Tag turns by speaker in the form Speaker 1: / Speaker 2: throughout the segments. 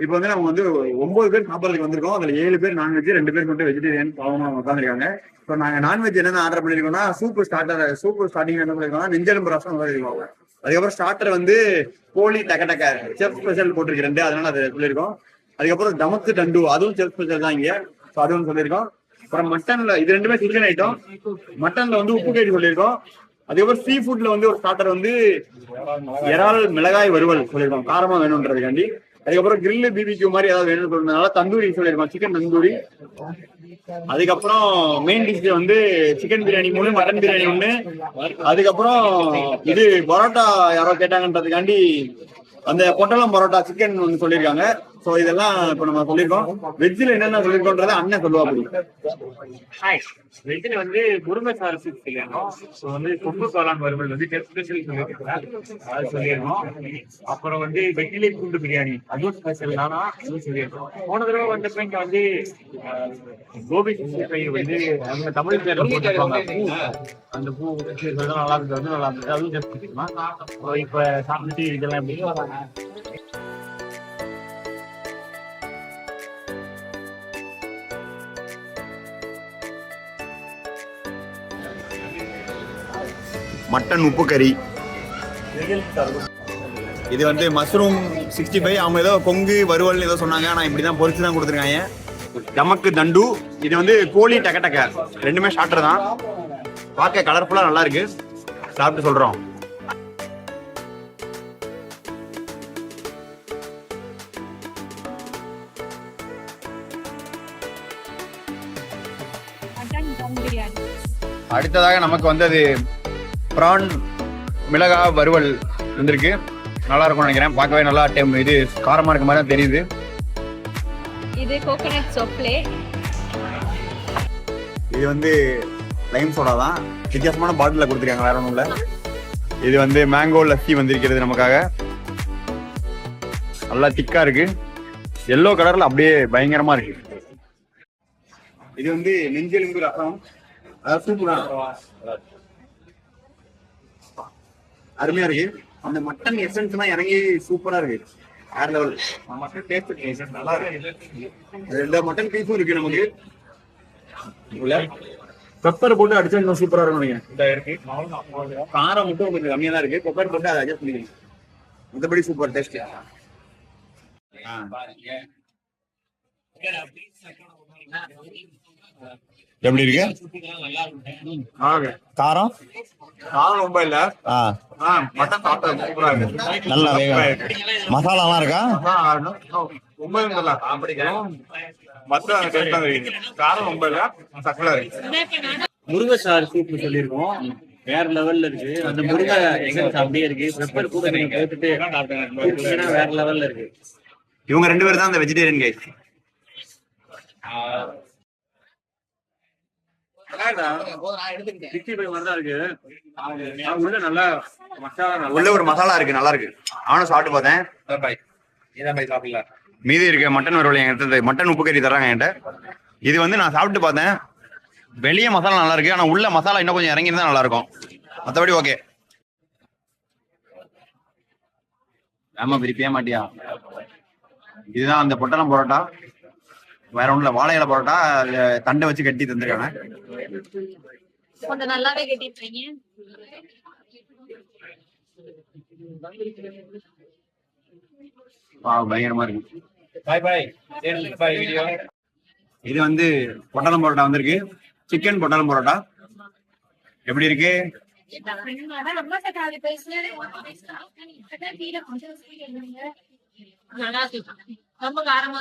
Speaker 1: இப்போ வந்து நம்ம வந்து 9 பேர் சாப்பிட்றதுக்கு வந்திருக்கோம். அதுல 7 பேர் நான்வெஜ், 2 பேர் மட்டும் வெஜிடேரியன் பாவமா உட்காந்துருக்காங்க. இப்போ நாங்க நான்வெஜ் என்னென்ன ஆர்டர் பண்ணிருக்கோம்னா சூப்பு ஸ்டார்டிங் என்ன பண்ணிருக்கோம்னா நெஞ்செலும்பு ரசம் இருக்கும். அதுக்கப்புறம் ஸ்டார்டர் வந்து கோழி டக்க செஃப் ஸ்பெஷல் போட்டிருக்கு 2, அதனால அதை சொல்லியிருக்கோம். அதுக்கப்புறம் தமக்கு தண்டு அதுவும் செஃப் ஸ்பெஷல் தான் இங்க, அதுவும் சொல்லியிருக்கோம். அப்புறம் மட்டன்ல இது 2மே சிக்கன் ஐட்டம். மட்டன்ல வந்து உப்பு கறி சொல்லியிருக்கோம். அதுக்கப்புறம் சீ ஃபுட்ல வந்து ஒரு ஸ்டார்டர் வந்து இறால் மிளகாய் வறுவல் சொல்லியிருக்கோம், காரமா வேணும்ன்றதுக்காண்டி. அதுக்கப்புறம் கிரில்லு பிபிக்யூ மாதிரி ஏதாவது வேணும்னு சொல்றதுனால தந்தூரி சொல்லியிருக்கோம், சிக்கன் தந்தூரி. அதுக்கப்புறம் மெயின் டிஷ் வந்து சிக்கன் பிரியாணி 3, மட்டன் பிரியாணி 1. அதுக்கப்புறம் இது பரோட்டா யாரோ கேட்டாங்கன்றதுக்காண்டி அந்த பொட்டலம் பரோட்டா சிக்கன் ஒன்று சொல்லியிருக்காங்க. ஸோ இதெல்லாம் இப்போ நம்ம சொல்லியிருக்கோம். வெஜ்ஜில் என்னென்ன சொல்லியிருக்கோன்றதை அண்ணன் சொல்லுவா. அப்படி
Speaker 2: வெஜ்ஜில் வந்து முருங்கைச்சாறு சூப் சொல்லியிருக்கோம். ஸோ வந்து கொம்பு காளான் வறுவல் வந்து ஸ்பெஷல் அது சொல்லியிருக்கோம். அப்புறம் வந்து வெட்டிலை பூண்டு பிரியாணி அதுவும் ஸ்பெஷல் தானா, அதுவும் சொல்லியிருக்கோம். போன தடவை வந்தப்ப இங்க வந்து கோபி சிக்ஸ்டி வந்து அவங்க தமிழ் பேர்ல போட்டிருப்பாங்க. அந்த பூ நல்லா இருந்தது, வந்து நல்லா இருந்தது, அதுவும் ஜஸ்ட் இப்ப சாப்பிட்டு இதெல்லாம் எப்படி
Speaker 1: மட்டன் உப்பு கறி. இது வந்து மஷ்ரூம் 65. அவங்க ஏதோ கொங்கு வறுவல் ஏதோ சொன்னாங்க, ஆனால் இப்படி தான் பொரிச்சு தான் கொடுத்துருக்காங்க. தமக்கு தண்டு. இது வந்து கோழி டக்க 2மே ஷார்ட்டர் தான். பார்க்க கலர்ஃபுல்லாக நல்லா இருக்கு. சாப்பிட்டு சொல்கிறோம். அடுத்ததாக நமக்கு வந்து அது பிரான் மிளகா வறுவல் வந்திருக்கு. நல்லா இருக்கும்னு நினைக்கிறேன். பார்க்கவே நல்லா இது காரமா இருக்க மாதிரி தான் தெரியுது.
Speaker 3: இது கோகனட் சோப்லே.
Speaker 1: இது வந்து லைம் சோடா தான், வித்தியாசமான பாட்டில கொடுத்துருக்காங்க, வேற ஒன்றும் இல்லை. இது வந்து மேங்கோ லஸ்ஸி வந்திருக்கிறது நமக்காக. நல்லா திக்கா இருக்கு, எல்லோ கலர்ல அப்படியே பயங்கரமா இருக்கு. இது வந்து நெஞ்செலும்பு ரசம், அதாவது சூப்பு தான், அருமையா இருக்கு. அந்த மட்டன் எசன்ஸ் எல்லாம் இறங்கி சூப்பரா இருக்கு, வேற லெவல். மட்டன் டேஸ்ட் நல்லா இருக்கு. எல்லா மட்டன் பீஸும் இருக்கு நமக்கு. பெப்பர் போட்டு அடிச்சா இன்னும் சூப்பரா இருக்கும் நினைக்கிறேன். காரம் மட்டும் கொஞ்சம் கம்மியா தான் இருக்கு. பெப்பர் போட்டு அதை அட்ஜஸ்ட் பண்ணிக்கணும். மற்றபடி சூப்பர் டேஸ்ட். எப்படி இருக்கு? காரம் காரம் ரொம்ப இல்ல. மட்டன் சாப்பிட்டா சூப்பரா இருக்கு. நல்லா மசாலாலாம் இருக்கா? ரொம்ப நல்லா காரம் ரொம்ப இல்ல, சக்கலா இருக்கு.
Speaker 2: முருங்கைச்சாறு சூப் சொல்லியிருக்கோம், வேற லெவல்ல இருக்கு. அந்த முருங்கை எசன்ஸ் அப்படியே இருக்கு. பெப்பர் கூட நீங்க போட்டுட்டு வேற லெவல்ல இருக்கு.
Speaker 1: இவங்க 2 பேரும் தான் அந்த வெஜிடேரியன் கைஸ். உள்ள ஒரு மசாலா இருக்கு, நல்லா இருக்கு. அவனும் சாப்பிட்டு பார்த்தேன். மீதி இருக்கு மட்டன் வறுவல் என்கிட்ட, மட்டன் உப்பு கறி தர்றாங்க என்கிட்ட. இது வந்து நான் சாப்பிட்டு பார்த்தேன். வெளியே மசாலா நல்லா இருக்கு, ஆனா உள்ள மசாலா இன்னும் கொஞ்சம் இறங்கியிருந்தா நல்லா இருக்கும். மற்றபடி ஓகே. ஆமா, பிரிப்பிய மாட்டியா? இதுதான் அந்த பொட்டலம் பரோட்டா, வேற ஒண்ணுல வாழை இலை பரோட்டா. தண்டை வச்சு கட்டி தந்துருக்காங்க.
Speaker 3: கொஞ்சம் நல்லாவே கட்டிட்டீங்க.
Speaker 1: பயங்கரமா இருக்கு. இது வந்து பொட்டலம் பரோட்டா வந்திருக்கு, சிக்கன் பொட்டலம் பரோட்டா. எப்படி இருக்கு?
Speaker 3: ரொம்ப காரமா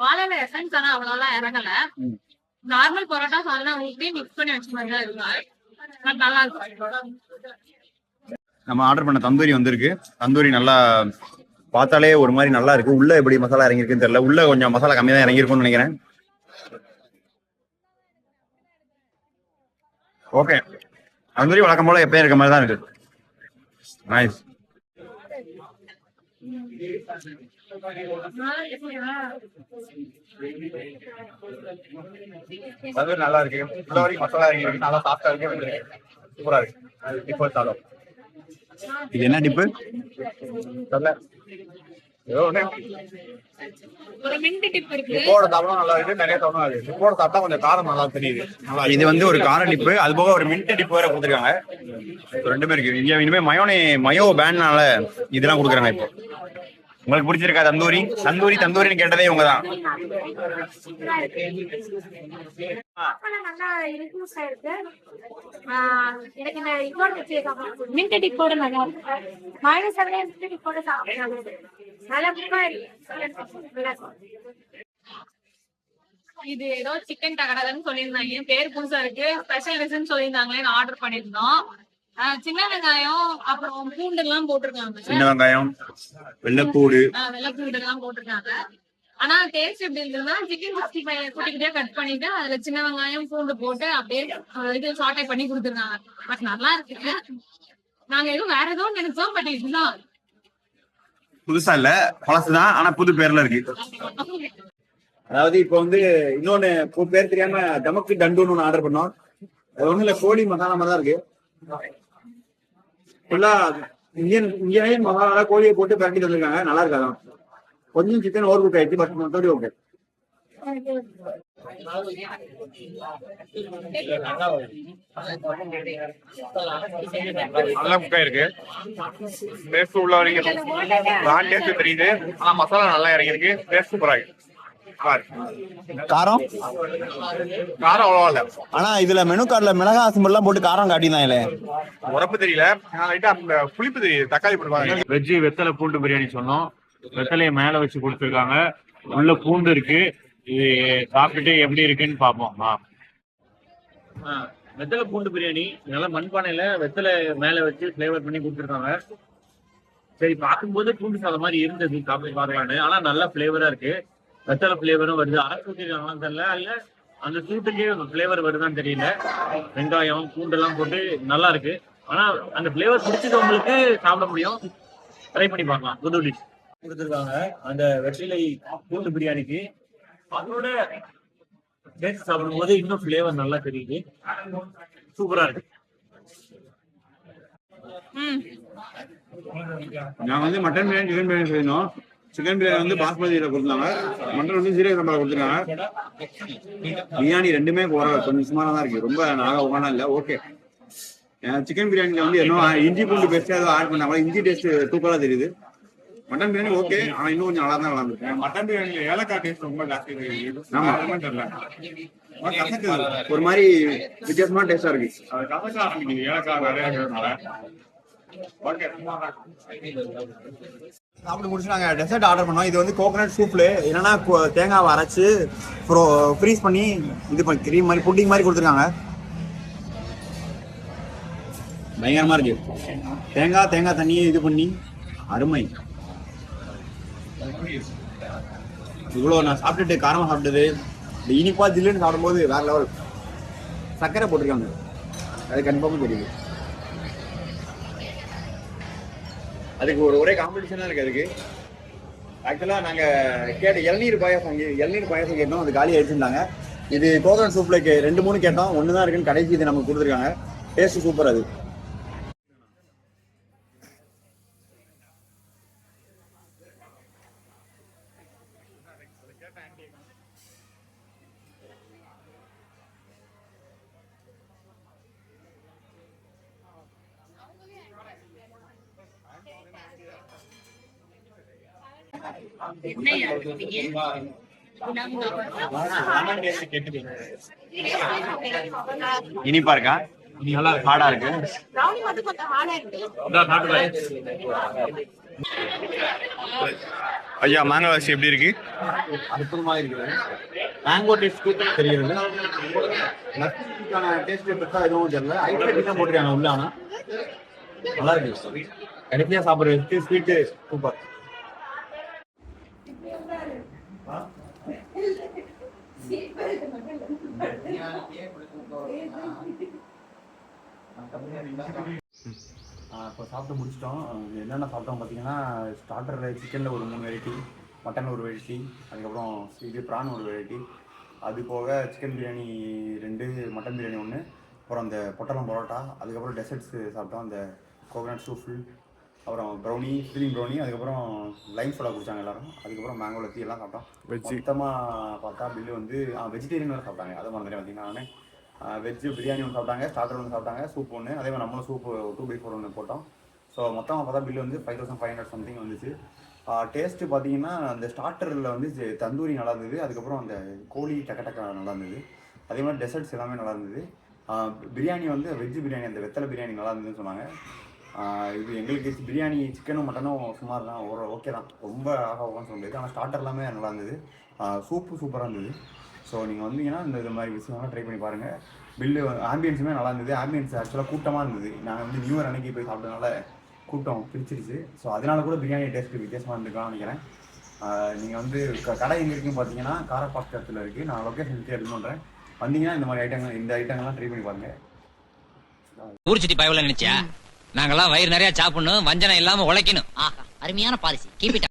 Speaker 3: வாழைல எசன்ஸ் ஆனா அவ்வளவு இறங்கல. நார்மல் பரோட்டா சால்னா ஊற்றி மிக்ஸ் பண்ணி வச்ச மாதிரி தான் இருக்கு. நல்லா இருக்கும்.
Speaker 1: நம்ம ஆர்டர் பண்ண தந்தூரி வந்திருக்கு. தந்தூரி நல்லா பார்த்தாலே ஒரு மாதிரி நல்லா இருக்கு. உள்ள எப்படி மசாலா இறங்கிருக்குன்னு தெரியல. உள்ள கொஞ்சம் மசாலா கம்மியா தான் இறங்கிருக்கும்னு நினைக்கிறேன். ஓகே, தந்தூரி வழக்கம் போல எப்பயும் இருக்க மாதிரி தான் இருக்கு. நைஸ். நல்லா இருக்கு. உள்ள வரைக்கும் மசாலா இறங்கி நல்லா சாஃப்டா இருக்கு, சூப்பரா இருக்கு. இப்போ சாதம். இது என்ன டிப்பு?
Speaker 2: ஏதோ ஒண்ணு
Speaker 3: ஒரு மின்ட் டிப் இருக்கு.
Speaker 2: இப்போட சாப்பிடும் நல்லா இருக்கு, நிறைய சாப்பிடும் அது இப்போட சாப்பிட்டா கொஞ்சம் காரம் நல்லா தெரியுது. நல்லா
Speaker 1: இது வந்து ஒரு கார டிப்பு, அது போக ஒரு மின்ட் டிப் வேற கொடுத்துருக்காங்க. ரெண்டுமே இருக்கு. இனிமே மயோ பேன்னால இதெல்லாம் கொடுக்குறாங்க. இப்போ உங்களுக்கு பிடிச்சிருக்கா தந்தூரி? தந்தூரின்னு கேட்டதே இவங்க தான்.
Speaker 3: மின்ட் டிப்போட நல்லா இது ஏதோ சிக்கன் டகடான்னு சொல்லியிருந்தாங்க. பேர் புதுசா இருக்கு. ஸ்பெஷல் டிஷ்னு சொல்லியிருந்தாங்களே, ஆர்டர் பண்ணிருந்தோம். சின்ன வெங்காயம் அப்புறம் பூண்டு எல்லாம் போட்டிருக்காங்க.
Speaker 1: சின்ன வெங்காயம், வெள்ளைப்பூடு
Speaker 3: எல்லாம் போட்டிருக்காங்க. ஆனா டேஸ்ட் எப்படி இருந்ததுன்னா, சிக்கன் 65 குட்டி குட்டியா கட் பண்ணிட்டு அதுல சின்ன வெங்காயம் பூண்டு போட்டு அப்படியே இது சாட்டை பண்ணி கொடுத்துருக்காங்க. பட் நல்லா இருக்கு. நாங்க எதுவும் வேற எதுவும் நினைச்சோம், பட் இதுதான்
Speaker 1: புதுசா இல்ல, பழசுதான். ஆனா புது பேர்ல இருக்கு. அதாவது இப்போ வந்து இன்னொன்னு பேர் தெரியாம தமக்கு தண்டுன்னு ஒண்ணு ஆர்டர் பண்ணோம். அது ஒண்ணு இல்ல, கோழி மசாலா மாதிரி தான் இருக்கு. ஃபுல்லா இந்தியன் மசாலா கோழியை போட்டு பேக்கெட் வந்திருக்காங்க. நல்லா இருக்காதான். கொஞ்சம் சிக்கன் ஓவர் குக் ஆயிடுச்சு, பட் மற்றபடி ஓகே.
Speaker 2: நல்லா குக்கா இருக்கு. டேஸ்ட் உள்ள வரைக்கும் நான் டேஸ்ட் தெரியுது. ஆனா மசாலா நல்லா இறங்கிருக்கு. டேஸ்ட் சூப்பரா இருக்கு.
Speaker 1: காரம்
Speaker 2: அவ்வளவா இல்ல.
Speaker 1: ஆனா இதுல மெனு கார்டுல மிளகா சிம்பிள் எல்லாம் போட்டு காரம் காட்டினாங்களே,
Speaker 2: உரப்பு தெரியல. லைட்டா புளிப்பு தெரியுது. தக்காளி போடுவாங்க. வெஜ்ஜு வெத்தலை பூண்டு பிரியாணி சொன்னோம். வெத்தலையை மேல வச்சு கொடுத்துருக்காங்க. உள்ள பூண்டு இருக்கு. இது சாப்பிட்டுட்டு எப்படி இருக்குன்னு பாப்போம். வெத்தலை பூண்டு பிரியாணி நல்லா மண்பானையில வெத்தலை மேல வச்சு ஃபிளேவர் பண்ணி கொடுத்துருக்காங்க. சரி, பார்க்கும்போது பூண்டு சாதம் மாதிரி இருந்தது, சாப்பிட்டு பார்க்கலான்னு. ஆனா நல்ல ஃபிளேவரா இருக்கு. வெத்தலை ஃபிளேவரும் வருது. அரைச்சு ஊற்றிருக்காங்களான்னு தெரியல, இல்ல அந்த சூட்டுக்கே ஃபிளேவர் வருதான்னு தெரியல. வெங்காயம் பூண்டு எல்லாம் போட்டு நல்லா இருக்கு. ஆனா அந்த ஃபிளேவர் பிடிச்சவங்களுக்கு சாப்பிட முடியும். ட்ரை பண்ணி பார்க்கலாம். புது டிஷ் கொடுத்துருக்காங்க அந்த வெற்றிலை பூண்டு பிரியாணிக்கு. அதோட டேஸ்ட் சாப்பிடும்போது இன்னும் ஃபிளேவர் நல்லா தெரியுது. சூப்பரா இருக்கு.
Speaker 1: நான் வந்து மட்டன் பிரியாணி, சிக்கன் பிரியாணி செய்யணும். சிக்கன் பிரியாணி வந்து பாஸ்மதியில கொடுத்தாங்க, மட்டன் வந்து சீரக சம்பளம் கொடுத்துருக்காங்க. பிரியாணி ரெண்டுமே கொஞ்சம் சுமாரா தான் இருக்கு, ரொம்ப நாக உகானா இல்ல. ஓகே. சிக்கன் பிரியாணில வந்து என்ன இஞ்சி பூண்டு பேஸ்ட் ஏதோ ஆட் பண்ணாங்க, இஞ்சி டேஸ்ட் தூக்கலா தெரியுது. மட்டன் பிரியாணி ஓகே, ஆனா இன்னும் கொஞ்சம் நல்லா தான் வளர்ந்துருக்கு.
Speaker 2: மட்டன் பிரியாணில ஏலக்காய் டேஸ்ட் ரொம்ப ஜாஸ்தி தெரியுது.
Speaker 1: ஆமா,
Speaker 2: தெரியல,
Speaker 1: ஒரு மாதிரி வித்தியாசமான டேஸ்டா இருக்கு.
Speaker 2: அது கசக்க ஆரம்பிக்குது ஏலக்காய் நிறைய இருக்கிறதுனால.
Speaker 1: சாப்பிட்டு முடிச்சு நாங்க டெசர்ட் ஆர்டர் பண்ணோம். இது வந்து கோகனட் சூப்ல என்னன்னா தேங்காவை அரைச்சு ஃப்ரீஸ் பண்ணி இது பண்ணி கிரீம் மாதிரி புட்டிங் மாதிரி கொடுத்துருக்காங்க. பயங்கரமா இருக்கு. தேங்காய் தண்ணியை இது பண்ணி அருமை. இவ்வளோ நான் சாப்பிட்டுட்டு காரமா சாப்பிட்டது, இந்த இனிப்பா ஜில்லுன்னு சாப்பிடும்போது வேற லெவல். சர்க்கரை போட்டிருக்காங்க, அது கன்ஃபார்மா தெரியுது. அதுக்கு ஒரே காம்படிஷனா இருக்கு. அதுக்கு ஆக்சுவலா நாங்க கேட்ட இளநீர் பாயாசம் கேட்டோம், அது காலி ஆயிடுச்சுட்டாங்க. இது கோகனட் சூப்ல 2-3 கேட்டோம், ஒண்ணுதான் இருக்குன்னு கடைசி இது நமக்கு கொடுத்துருக்காங்க. Taste super. அது இனிப்பா இருக்கா? நல்லா ஹார்டா இருக்கு. ஐயா, மேங்கோ ஐஸ் எப்படி இருக்கு? அற்புதமா இருக்கு. மேங்கோ டேஸ்ட் தெரியுது. டேஸ்ட் பெருசா எதுவும் தெரியல. ஐஸ் தான் போட்டிருக்காங்க உள்ள. ஆனா நல்லா இருக்கு. கடைசியா சாப்பிடுறது ஸ்வீட் சூப்பர். இப்போ சாப்பிட்டு முடிச்சிட்டோம். என்னென்ன சாப்பிட்டோம் பார்த்தீங்கன்னா, ஸ்டார்டரில் சிக்கனில் ஒரு 3 வெரைட்டி, மட்டன் ஒரு வெரைட்டி, அதுக்கப்புறம் இது ப்ரான் ஒரு வெரைட்டி, அது போக சிக்கன் பிரியாணி 2, மட்டன் பிரியாணி 1, அப்புறம் அந்த பொட்டலம் பரோட்டா, அதுக்கப்புறம் டெசர்ட்ஸ் சாப்பிட்டோம். அந்த கோகனட் சூப், அப்புறம் ப்ரௌனி, ஃபில்லிங் ப்ரௌனி, அதுக்கப்புறம் லைம் சோடா குடிச்சாங்க எல்லாரும். அதுக்கப்புறம் மேங்கோ லத்தி எல்லாம் சாப்பிட்டோம். மொத்தமாக பார்த்தா பில்லு வந்து வெஜிடேரியன் வேறு சாப்பிட்டாங்க. அதை மாதிரி பார்த்தீங்கன்னா நான் வெஜ்ஜு பிரியாணி ஒன்று சாப்பிட்டாங்க, ஸ்டார்டர் ஒன்று சாப்பிட்டாங்க, சூப் ஒன்று, அதே மாதிரி நம்மளும் சூப்பு 2x4 ஒன்று போட்டோம். ஸோ மொத்தமாக பார்த்தா பில்லு வந்து 5500 சம்திங் வந்துச்சு. டேஸ்ட்டு பார்த்தீங்கன்னா அந்த ஸ்டார்டரில் வந்து தந்தூரி நல்லா இருந்தது, அதுக்கப்புறம் அந்த கோழி டக்கா நல்லா இருந்தது, அதே மாதிரி டெசர்ட்ஸ் எல்லாமே நல்லா இருந்தது. பிரியாணி வந்து வெஜ்ஜு பிரியாணி, அந்த வெத்தலை பிரியாணி நல்லா இருந்ததுன்னு சொன்னாங்க. இது எங்களுக்கு பிரியாணி சிக்கனும் மட்டனும் சுமார் தான், ஓகே தான், ரொம்ப ஆகான்னு சொல்ல முடியாது. ஆனால் ஸ்டார்டர் எல்லாமே நல்லா இருந்தது, சூப்பு சூப்பராக இருந்தது. ஸோ நீங்கள் வந்தீங்கன்னா இந்த மாதிரி விஷயம்லாம் ட்ரை பண்ணி பாருங்கள். பில்லு ஆம்பியன்ஸுமே நல்லா இருந்தது. ஆம்பியன்ஸ் ஆக்சுவலாக கூட்டமாக இருந்தது. நாங்கள் வந்து நியூ இயர் அன்னைக்கு போய் சாப்பிட்டதுனால கூட்டம் பிரிச்சிருச்சு. ஸோ அதனால கூட பிரியாணி டேஸ்ட்டு வித்தியாசமாக இருந்துக்கலாம்னு நினைக்கிறேன். நீங்கள் வந்து கடை எங்கே இருக்குன்னு பார்த்தீங்கன்னா காரப்பாக்கத்தில் இருக்குது. நான் லொக்கேஷன் எடுத்து பண்ணுறேன். வந்தீங்கன்னா இந்த மாதிரி இந்த ஐட்டங்கள்லாம் ட்ரை பண்ணி பாருங்கள்.
Speaker 4: ஊர் சுத்தி பயவுல நினைச்சா நாங்கெல்லாம் வயிறு நிறைய சாப்பிடணும், வஞ்சனம் இல்லாம உழைக்கணும்.
Speaker 5: ஆஹா, அருமையான பாலிசி. Keep it